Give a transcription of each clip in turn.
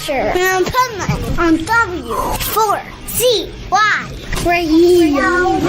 Adventure in Pipeman on W4CY Radio.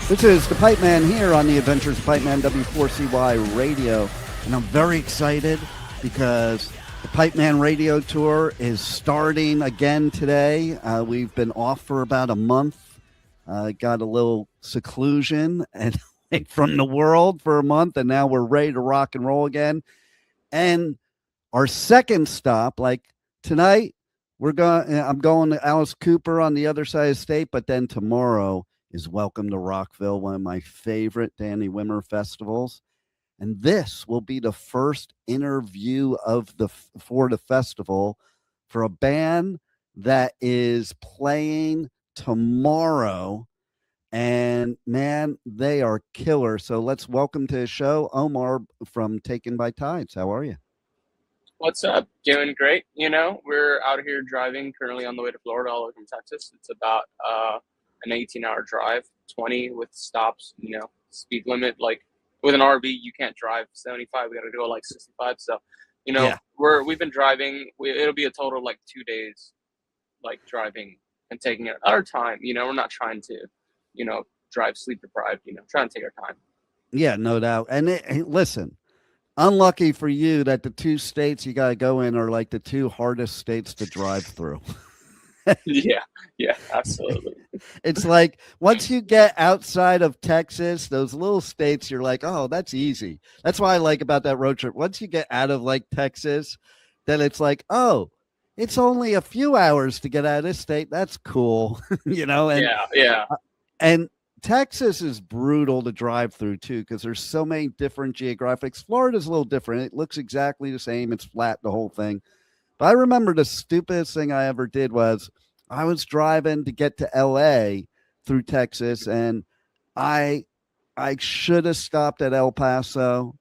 This is the Pipeman here on the Adventures of Pipeman W4CY Radio, and I'm very excited because the Pipeman Radio Tour is starting again today. We've been off for about a month, got a little seclusion and from the world for a month, and now we're ready to rock and roll again. And our second stop, like tonight, I'm going to Alice Cooper on the other side of the state, but then tomorrow is Welcome to Rockville, one of my favorite Danny Wimmer festivals. And this will be the first interview for the festival for a band that is playing tomorrow. And man, they are killer. So let's welcome to the show Omar from Taken by Tides. How are you? What's up? Doing great. You know, we're out here driving currently on the way to Florida, all the way from Texas. It's about an 18-hour drive, 20 with stops, you know, speed limit. Like with an RV, you can't drive 75. We got to go like 65. So, you know, we've been driving. It'll be a total of like 2 days, like driving and taking our time. You know, we're not trying to, you know, drive sleep deprived, you know, trying to take our time. Yeah, no doubt. And listen, unlucky for you that the two states you got to go in are like the two hardest states to drive through. Yeah, absolutely. It's like once you get outside of Texas, those little states, you're like, oh, that's easy. That's what I like about that road trip. Once you get out of like Texas, then it's like, oh, it's only a few hours to get out of this state. That's cool. You know? And, yeah. And Texas is brutal to drive through too, because there's so many different geographics. Florida's a little different. It looks exactly the same. It's flat, the whole thing. But I remember the stupidest thing I ever did was I was driving to get to LA through Texas, and I should have stopped at El Paso.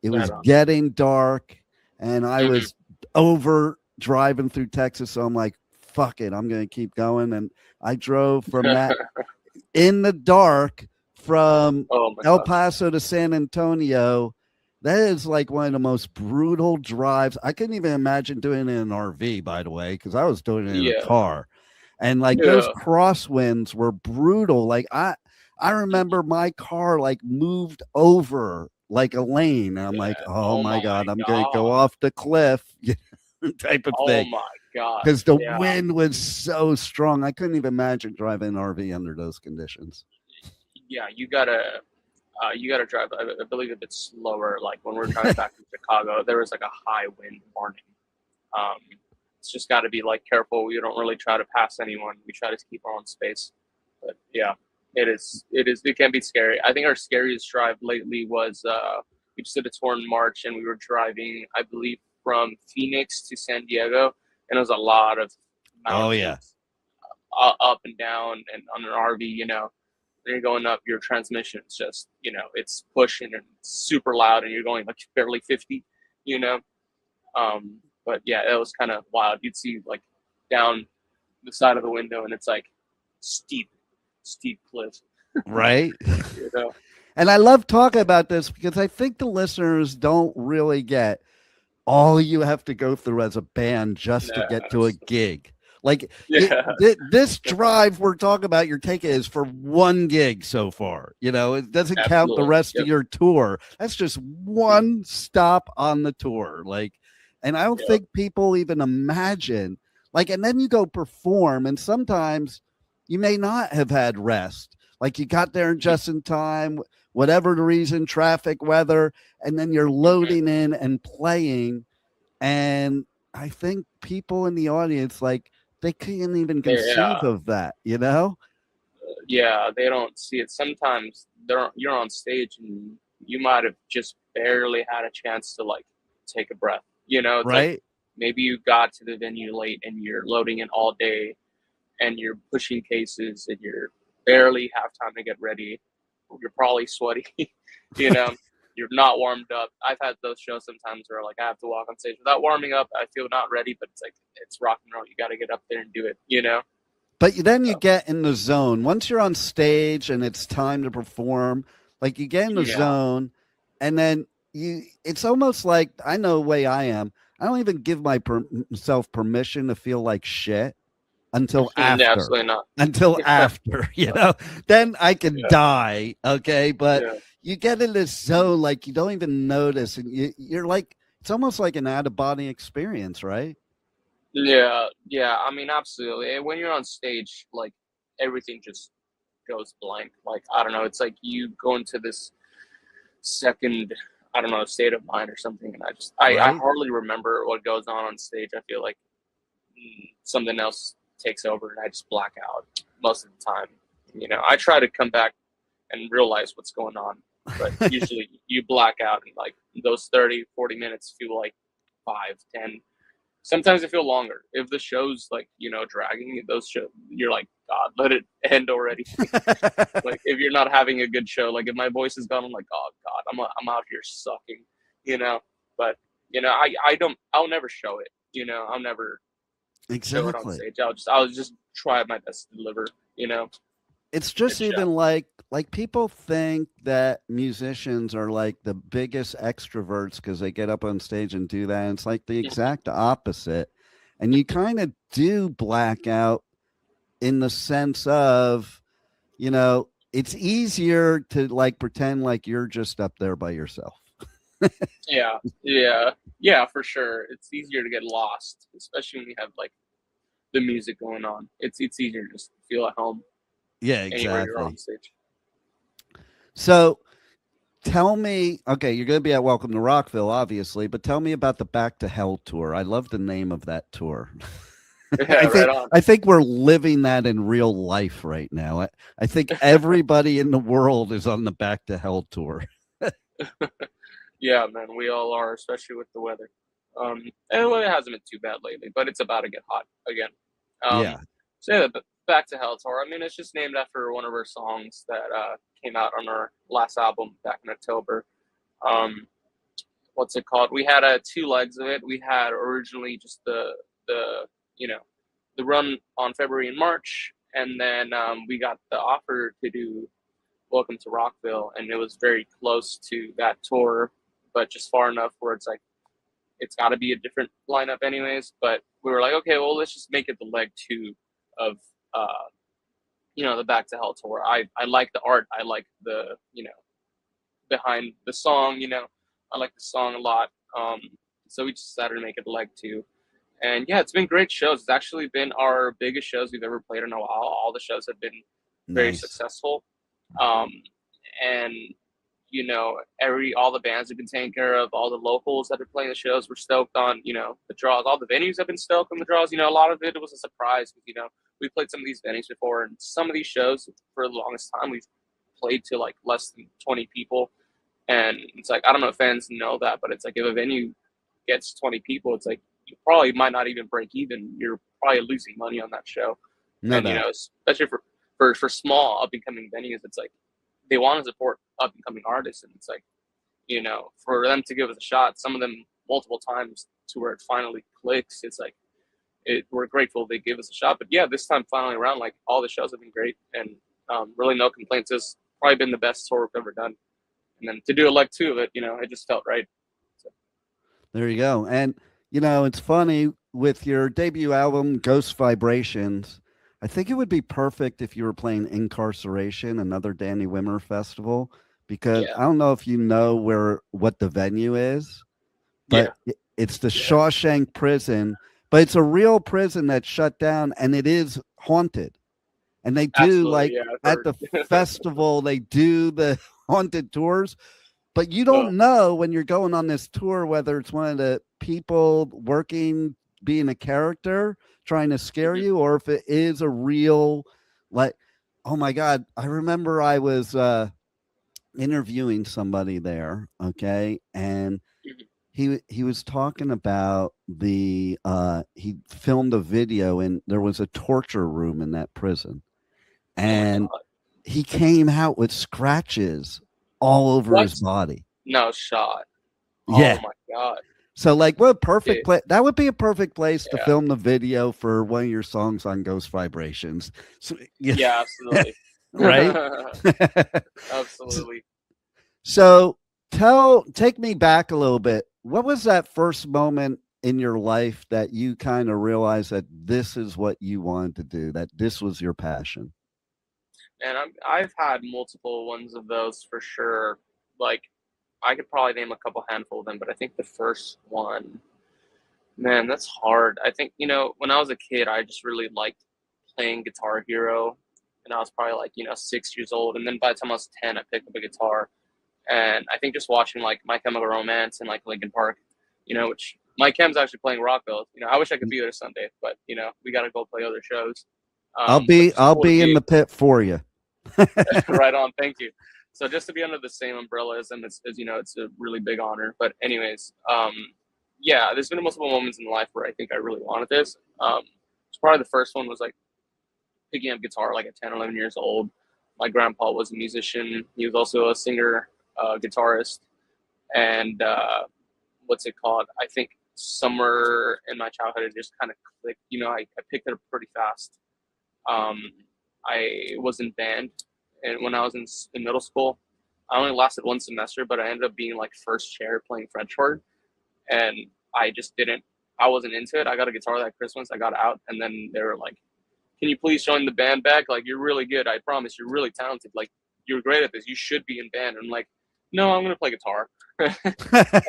It was getting dark, and I was over driving through Texas. So I'm like, fuck it, I'm going to keep going. And I drove from that in the dark from El Paso to San Antonio. That is like one of the most brutal drives. I couldn't even imagine doing it in an RV, by the way, because I was doing it in a car. And like those crosswinds were brutal. Like I remember my car like moved over like a lane. And I'm like, oh my God, I'm going to go off the cliff type of thing. Oh my God. Because the wind was so strong. I couldn't even imagine driving an RV under those conditions. Yeah, you gotta drive, I believe, a bit slower. Like when we're driving back to Chicago, there was like a high wind warning. It's just got to be like careful. We don't really try to pass anyone. We try to keep our own space. But yeah, it can be scary. I think our scariest drive lately was we just did a tour in March, and we were driving, I believe, from Phoenix to San Diego, and it was a lot of mountains, up and down, and on an RV, you know. Then you're going up, your transmission is just, you know, it's pushing and it's super loud, and you're going like barely 50, you know. But yeah, it was kind of wild. You'd see like down the side of the window, and it's like steep cliffs. Right. You know? And I love talking about this because I think the listeners don't really get all you have to go through as a band just to get to a gig. Like this drive we're talking about, you're taking is for one gig so far. You know, it doesn't count the rest of your tour. That's just one stop on the tour. Like, and I don't think people even imagine, like, and then you go perform, and sometimes you may not have had rest. Like you got there just in time, whatever the reason, traffic, weather, and then you're loading in and playing. And I think people in the audience, like, they can't even conceive of that, you know? Yeah, they don't see it. Sometimes you're on stage and you might have just barely had a chance to like take a breath, you know? It's right. Like maybe you got to the venue late and you're loading in all day and you're pushing cases and you're barely have time to get ready. You're probably sweaty, you know? you're not warmed up. I've had those shows sometimes where like I have to walk on stage without warming up. I feel not ready, but it's like it's rock and roll. You got to get up there and do it, you know. But then you get in the zone. Once you're on stage and it's time to perform, like you get in the zone, and then it's almost like, I know the way I am. I don't even give myself permission to feel like shit until after. Absolutely not. Until after, you know, then I can die. Okay. But you get in this zone, like you don't even notice. And you're like, it's almost like an out of body experience, right? Yeah. I mean, absolutely. And when you're on stage, like everything just goes blank. Like, I don't know. It's like you go into this second, I don't know, state of mind or something. And I hardly remember what goes on stage. I feel like something else takes over and I just black out most of the time. You know, I try to come back and realize what's going on, but usually you black out and like those 30, 40 minutes feel like 5, 10. Sometimes they feel longer. If the show's like, you know, dragging, those shows, you're like, God, let it end already. Like if you're not having a good show, like if my voice is gone, I'm like, oh God, I'm out here sucking, you know. But you know, I'll never show it. You know, I'll never show it on stage. I'll just try my best to deliver. You know. It's just even like people think that musicians are like the biggest extroverts because they get up on stage and do that. And it's like the exact opposite. And you kind of do black out in the sense of, you know, it's easier to like pretend like you're just up there by yourself. Yeah, for sure. It's easier to get lost, especially when you have like the music going on. It's easier to just feel at home. Yeah, exactly. You're on stage. So tell me, okay, you're going to be at Welcome to Rockville, obviously, but tell me about the Back to Hell tour. I love the name of that tour. Yeah, I think we're living that in real life right now. I think everybody in the world is on the Back to Hell tour. Yeah, man, we all are, especially with the weather. And it hasn't been too bad lately, but it's about to get hot again. So yeah, but Back to Hell tour. I mean, it's just named after one of our songs that came out on our last album back in October. What's it called? We had 2 legs of it. We had originally just the run on February and March, and then we got the offer to do Welcome to Rockville, and it was very close to that tour, but just far enough where it's like it's got to be a different lineup anyways. But we were like, okay, well, let's just make it the leg 2 of the Back to Hell tour. I like the art. I like the, behind the song, I like the song a lot. So we just decided to make it leg 2. And yeah, it's been great shows. It's actually been our biggest shows we've ever played in a while. All the shows have been very successful. And all the bands have been taken care of, all the locals that are playing the shows were stoked on, the draws. All the venues have been stoked on the draws. A lot of it was a surprise because, we played some of these venues before, and some of these shows for the longest time we've played to like less than 20 people. And it's like, I don't know if fans know that, but it's like if a venue gets 20 people, it's like you probably might not even break even. You're probably losing money on that show. Especially for small up and coming venues, it's like they want to support up and coming artists, and it's like, for them to give us a shot, some of them multiple times to where it finally clicks. It's like we're grateful they gave us a shot. But yeah, this time finally around, like all the shows have been great, and really no complaints. It's probably been the best tour we've ever done. And then to do a leg 2 of it, it just felt right. So. There you go. And it's funny with your debut album, Ghost Vibrations. I think it would be perfect if you were playing Incarceration, another Danny Wimmer festival, because I don't know if you know what the venue is, but it's the Shawshank prison, but it's a real prison that's shut down and it is haunted. And they do at the festival, they do the haunted tours, but you don't know when you're going on this tour whether it's one of the people working, being a character trying to scare you, or if it is a real, like, oh my God, I remember I was interviewing somebody there, okay, and he was talking about he filmed a video and there was a torture room in that prison, and he came out with scratches all over his body. No shot. Yeah. Oh my god. So like what a perfect place. That would be a perfect place to Yeah. film the video for one of your songs on Ghost Vibrations. So, Yeah, absolutely. right? Absolutely. So take me back a little bit. What was that first moment in your life that you kind of realized that this is what you wanted to do, that this was your passion? And I've had multiple ones of those for sure. Like, I could probably name a couple handful of them, but I think the first one, man, that's hard. I think, when I was a kid, I just really liked playing Guitar Hero. And I was probably like, 6 years old. And then by the time I was 10, I picked up a guitar. And I think just watching like My Chemical Romance and like Linkin Park, which my Chem's actually playing Rockville. I wish I could be there Sunday, but we got to go play other shows. I'll be in the pit for you. Right on. Thank you. So just to be under the same umbrella as them, it's a really big honor. But anyways, yeah, there's been multiple moments in life where I think I really wanted this. It's probably the first one was like picking up guitar like at 10, 11 years old. My grandpa was a musician. He was also a singer, guitarist. And what's it called? I think somewhere in my childhood, it just kind of clicked. I picked it up pretty fast. I was in band, and when I was in middle school, I only lasted one semester, but I ended up being like first chair playing French horn, and I wasn't into it. I got a guitar that Christmas, I got out, and then they were like, "Can you please join the band back? Like, you're really good. I promise, you're really talented. Like, you're great at this. You should be in band." And I'm like, "No, I'm gonna play guitar."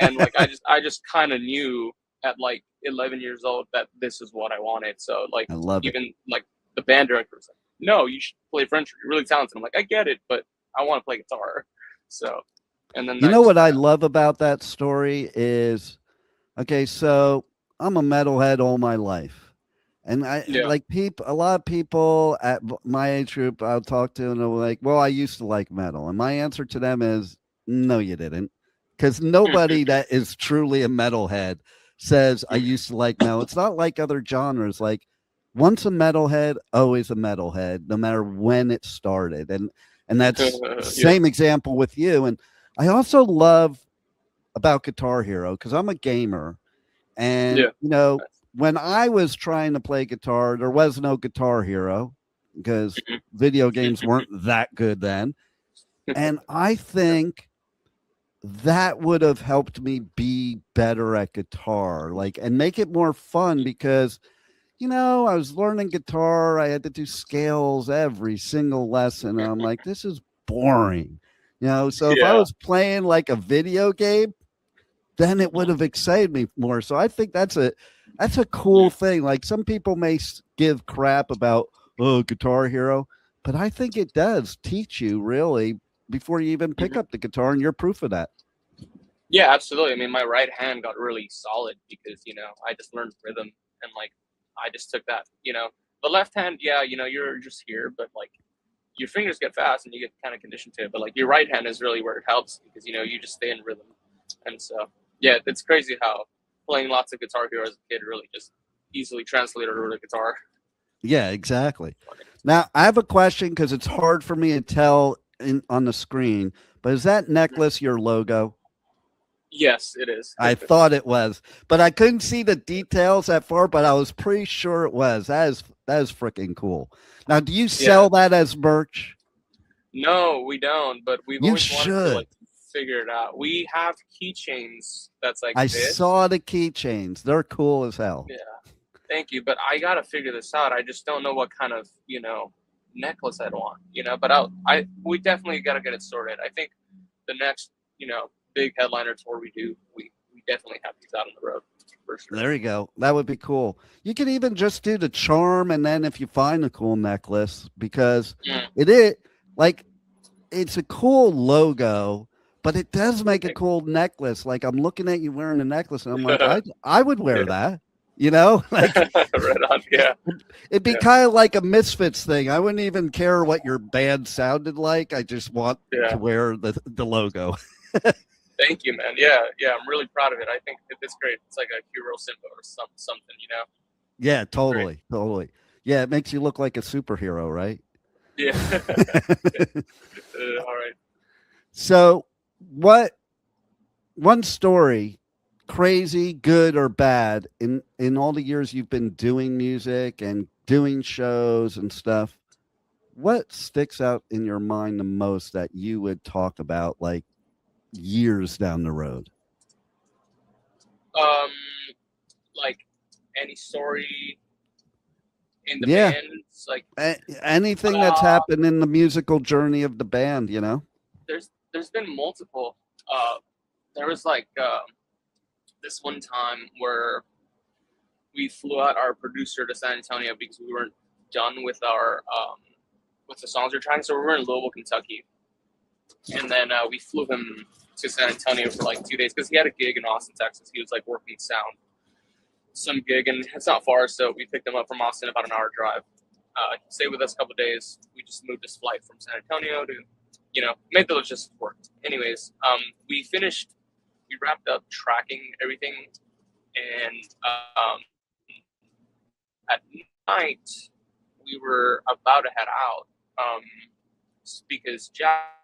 And like, I just kind of knew at like 11 years old that this is what I wanted. So like, I love even it. like the band director was like, "No, you should play French. You're really talented." I'm like, "I get it, but I want to play guitar." So, and then what I love about that story is, okay, so I'm a metalhead all my life, and like a lot of people at my age group I'll talk to, and they're like, "Well, I used to like metal," and my answer to them is, "No, you didn't," because nobody that is truly a metalhead says I used to like metal. It's not like other genres. Like, once a metalhead, always a metalhead, no matter when it started. And that's the same example with you. And I also love about Guitar Hero, because I'm a gamer. And, when I was trying to play guitar, there was no Guitar Hero because video games weren't that good then. And I think that would have helped me be better at guitar, like, and make it more fun, because I was learning guitar. I had to do scales every single lesson. And I'm like, this is boring. So if I was playing like a video game, then it would have excited me more. So I think that's a cool thing. Like, some people may give crap about, Guitar Hero, but I think it does teach you really before you even pick up the guitar, and you're proof of that. Yeah, absolutely. I mean, my right hand got really solid because, I just learned rhythm, and like, I just took that, the left hand, you're just here, but like your fingers get fast and you get kind of conditioned to it. But like your right hand is really where it helps, because, you just stay in rhythm. And so, yeah, it's crazy how playing lots of Guitar Hero as a kid really just easily translated over to guitar. Yeah, exactly. Now, I have a question, because it's hard for me to tell on the screen, but is that necklace your logo? Yes, it is. I thought it was, but I couldn't see the details that far, but I was pretty sure it was. That is freaking cool. Now, do you sell that as merch? No, we don't, but we've always wanted to like figure it out. We have keychains that's like I saw the keychains. They're cool as hell. Yeah. Thank you, but I got to figure this out. I just don't know what kind of, necklace I'd want, but we definitely got to get it sorted. I think the next, big headliner tour we do, we definitely have these out on the road for sure. There you go. That would be cool. You could even just do the charm, and then if you find a cool necklace, because it's a cool logo, but it does make a cool necklace. Like, I'm looking at you wearing a necklace, and I'm like, I would wear that. Like, right on, yeah. It'd be kind of like a Misfits thing. I wouldn't even care what your band sounded like. I just want to wear the logo. Thank you, man. Yeah, I'm really proud of it. I think it's great. It's like a hero symbol or something, Yeah, totally. Yeah, it makes you look like a superhero, right? Yeah. All right. So, what one story, crazy, good or bad, in all the years you've been doing music and doing shows and stuff. What sticks out in your mind the most that you would talk about like years down the road? Um, like any story in the Yeah. band, it's like Anything that's happened in the musical journey of the band, you know? there's been multiple. There was like this one time where we flew out our producer to San Antonio because we weren't done with our with the songs we're trying. So we were in Louisville, Kentucky, and then we flew him to San Antonio for like 2 days because he had a gig in Austin, Texas. He was like working sound, some gig, and it's not far, so we picked him up from Austin, about an hour drive. He stayed with us a couple of days. We just moved his flight from San Antonio to, made the logistics work. Anyways, we wrapped up tracking everything, and at night we were about to head out because Jack.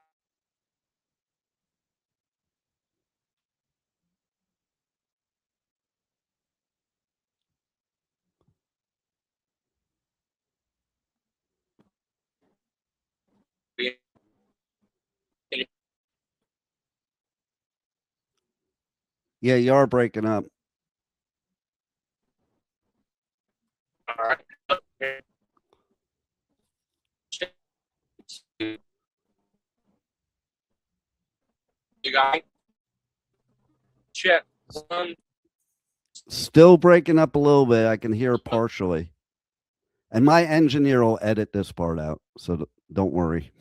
Yeah, you are breaking up. All right. You got check. Still breaking up a little bit. I can hear partially. And my engineer will edit this part out, so don't worry.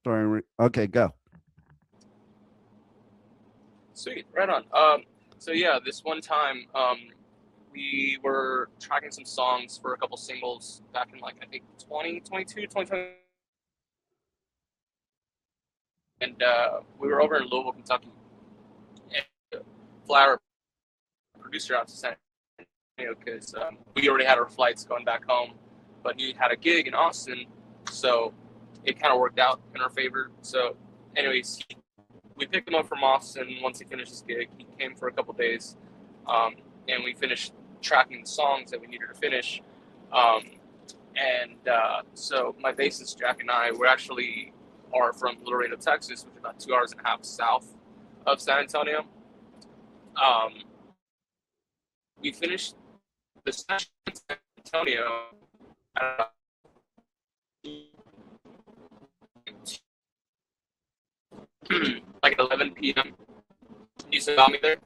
Sorry. Okay, go. Sweet, right on. So yeah, this one time, we were tracking some songs for a couple singles back in like I think 2022, 2020, and we were over in Louisville, Kentucky, and fly our producer out to San Antonio because we already had our flights going back home, but he had a gig in Austin, so it kind of worked out in our favor. So, anyways, we picked him up from Austin. Once he finished his gig, he came for a couple days, and we finished tracking the songs that we needed to finish. So my bassist Jack and I are from Laredo, Texas, which is about 2 hours and a half south of San Antonio. We finished the session in San Antonio at like 11 p.m. You saw me there?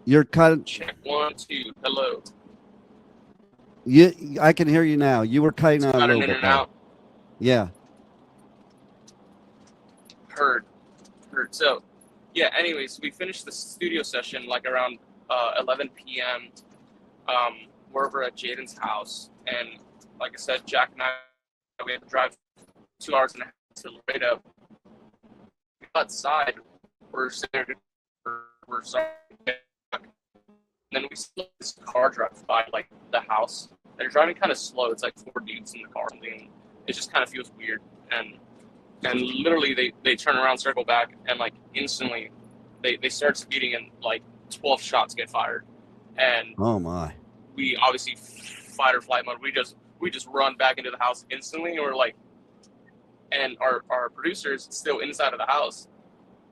You're kind of check 1, 2. Hello. I can hear you now. You were cutting out a little bit. Yeah. Heard. So, yeah. Anyways, we finished the studio session like around 11 p.m. We're over at Jaden's house, and like I said, Jack and I, we had to drive 2 hours and a half to Laredo. Outside, we're sitting there, we're sorry. And then we see this car drive by like the house. They're driving kind of slow. It's like 4 dudes in the car. And it just kind of feels weird. And literally they turn around, circle back, and like instantly they start speeding, and like 12 shots get fired. And oh my, we obviously fight or flight mode. We just run back into the house instantly, and we're like, and our producer's still inside of the house,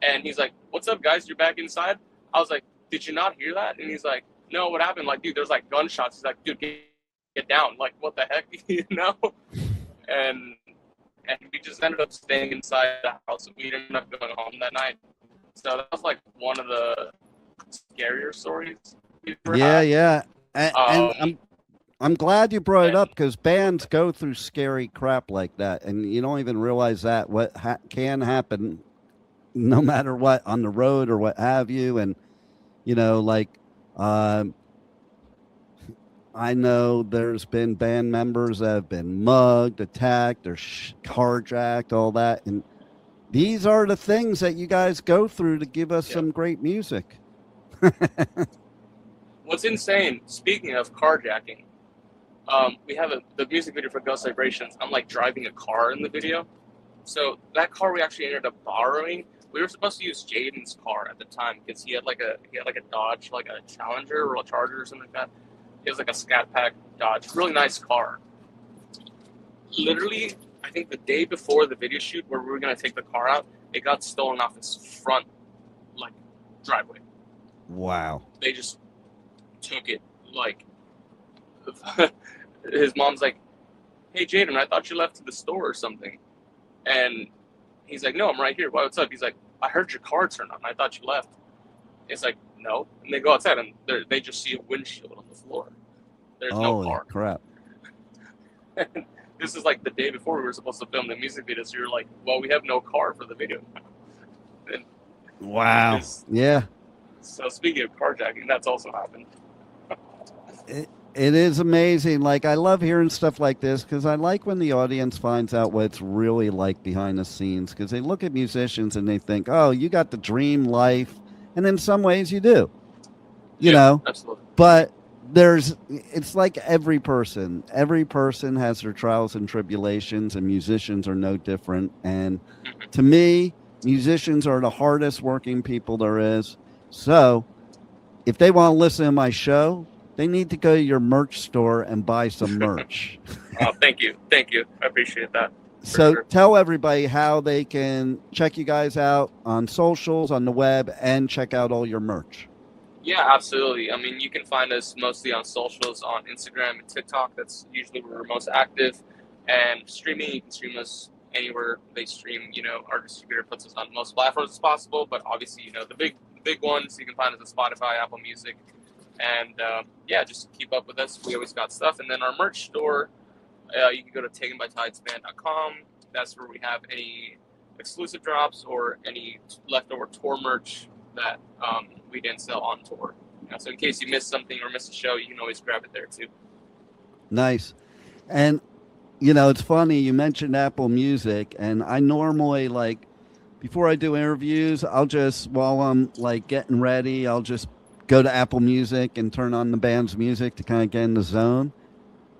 and he's like, "What's up, guys? You're back inside?" I was like, "Did you not hear that?" And he's like, "No, what happened?" Like, dude, there's like gunshots. He's like, "Dude, get down." Like, what the heck, you know? And we just ended up staying inside the house. We ended up going home that night. So that was like one of the scarier stories we've ever had. Yeah. And I'm glad you brought it up, because bands go through scary crap like that, and you don't even realize that what can happen no matter what on the road or what have you. And like I know there's been band members that have been mugged, attacked, or carjacked, all that. And these are the things that you guys go through to give us some great music. What's insane, speaking of carjacking, we have the music video for Ghost Vibrations. I'm like driving a car in the video. So that car we actually ended up borrowing. We were supposed to use Jaden's car at the time because he had like a Dodge, like a Challenger or a Charger or something like that. It was like a Scat Pack Dodge, really nice car. Literally, I think the day before the video shoot where we were gonna take the car out, it got stolen off its front, like, driveway. Wow. They just took it, like, his mom's like, "Hey Jaden, I thought you left to the store or something," and he's like, "No, I'm right here. What's up?" He's like, "I heard your car turn on. I thought you left." It's like, "No," and they go outside and they just see a windshield on the floor. There's no car. Crap. This is like the day before we were supposed to film the music video, so you're like, "Well, we have no car for the video." And wow. Yeah. So speaking of carjacking, that's also happened. It is amazing. Like, I love hearing stuff like this because I like when the audience finds out what it's really like behind the scenes, because they look at musicians and they think, oh, you got the dream life. And in some ways you do, you know, absolutely. But it's like every person has their trials and tribulations, and musicians are no different. And to me, musicians are the hardest working people there is. So if they want to listen to my show, they need to go to your merch store and buy some merch. Oh, thank you. I appreciate that. So tell everybody how they can check you guys out on socials, on the web, and check out all your merch. Yeah, absolutely. I mean, you can find us mostly on socials, on Instagram and TikTok. That's usually where we're most active. And streaming, you can stream us anywhere they stream. You know, our distributor puts us on most platforms as possible. But obviously, you know, the big ones, you can find us on Spotify, Apple Music. And yeah, just keep up with us. We always got stuff. And then our merch store, you can go to takenbytidesband.com. That's where we have any exclusive drops or any leftover tour merch that we didn't sell on tour. You know, so in case you missed something or missed a show, you can always grab it there too. Nice. And, you know, it's funny, you mentioned Apple Music, and I normally, like, before I do interviews, I'll just, while I'm, like, getting ready, I'll just go to Apple Music and turn on the band's music to kind of get in the zone.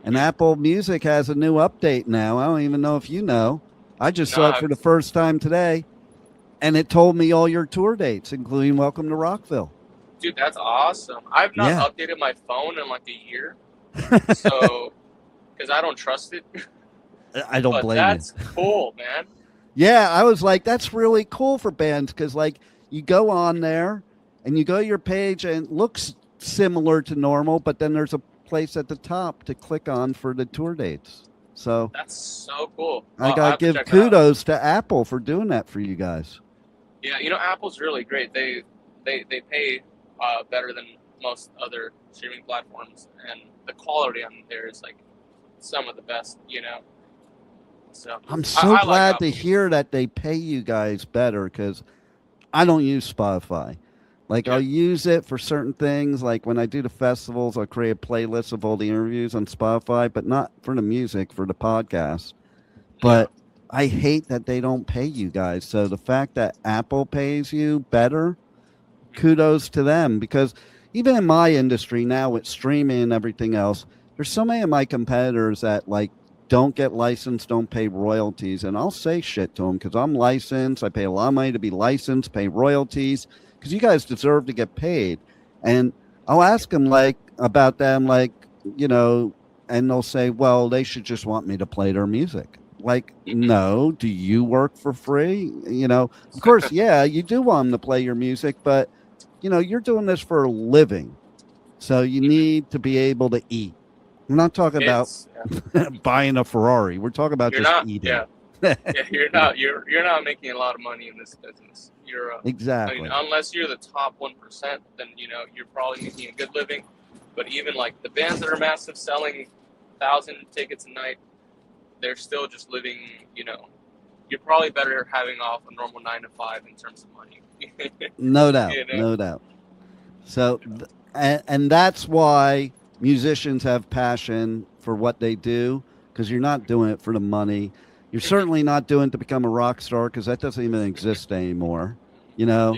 And Apple Music has a new update now. I don't even know if you know. I just saw it for the first time today, and it told me all your tour dates, including Welcome to Rockville. Dude, that's awesome. I've not updated my phone in like a year, so because I don't trust it. I don't blame you. That's cool, man. Yeah, I was like, that's really cool for bands, because, like, you go on there and you go to your page and it looks similar to normal, but then there's a place at the top to click on for the tour dates. So that's so cool. I gotta give kudos to Apple for doing that for you guys. Yeah, you know, Apple's really great. They pay better than most other streaming platforms, and the quality on there is like some of the best, you know. So I'm so glad to hear that they pay you guys better, because I don't use Spotify. Like, I'll use it for certain things. Like, when I do the festivals, I'll create a playlist of all the interviews on Spotify, but not for the music, for the podcast. But I hate that they don't pay you guys. So the fact that Apple pays you better, kudos to them. Because even in my industry now with streaming and everything else, there's so many of my competitors that, like, don't get licensed, don't pay royalties. And I'll say shit to them because I'm licensed. I pay a lot of money to be licensed, pay royalties, because you guys deserve to get paid. And I'll ask them, like, about them, like, you know, and they'll say, well, they should just want me to play their music. Like, no, do you work for free? You know, of course, yeah, you do want them to play your music, but, you know, you're doing this for a living. So you need to be able to eat. We're not talking about buying a Ferrari. We're talking about eating. Yeah, you're not making a lot of money in this business. You're exactly. I mean, unless you're the top 1%, then, you know, you're probably making a good living. But even like the bands that are massive, selling 1,000 tickets a night, they're still just living. You know, you're probably better having off a normal 9 to 5 in terms of money. No doubt, you know? No doubt. So, and that's why musicians have passion for what they do, because you're not doing it for the money. You're certainly not doing it to become a rock star, because that doesn't even exist anymore. You know,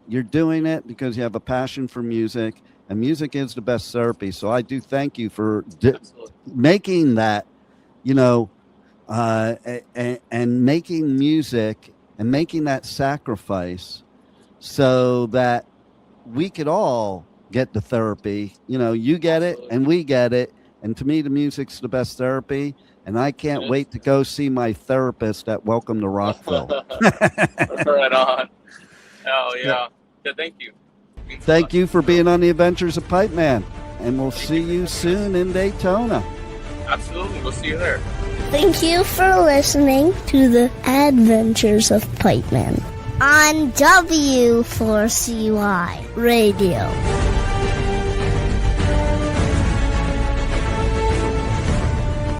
you're doing it because you have a passion for music, and music is the best therapy. So I do thank you for making that, you know, and making music and making that sacrifice so that we could all get the therapy. You know, you get it and we get it. And to me, the music's the best therapy. And I can't wait to go see my therapist at Welcome to Rockville. Right on. Oh, yeah. Thank you. Thank you for being on the Adventures of Pipeman. And we'll see you soon in Daytona. Absolutely. We'll see you there. Thank you for listening to the Adventures of Pipeman on W4CY Radio.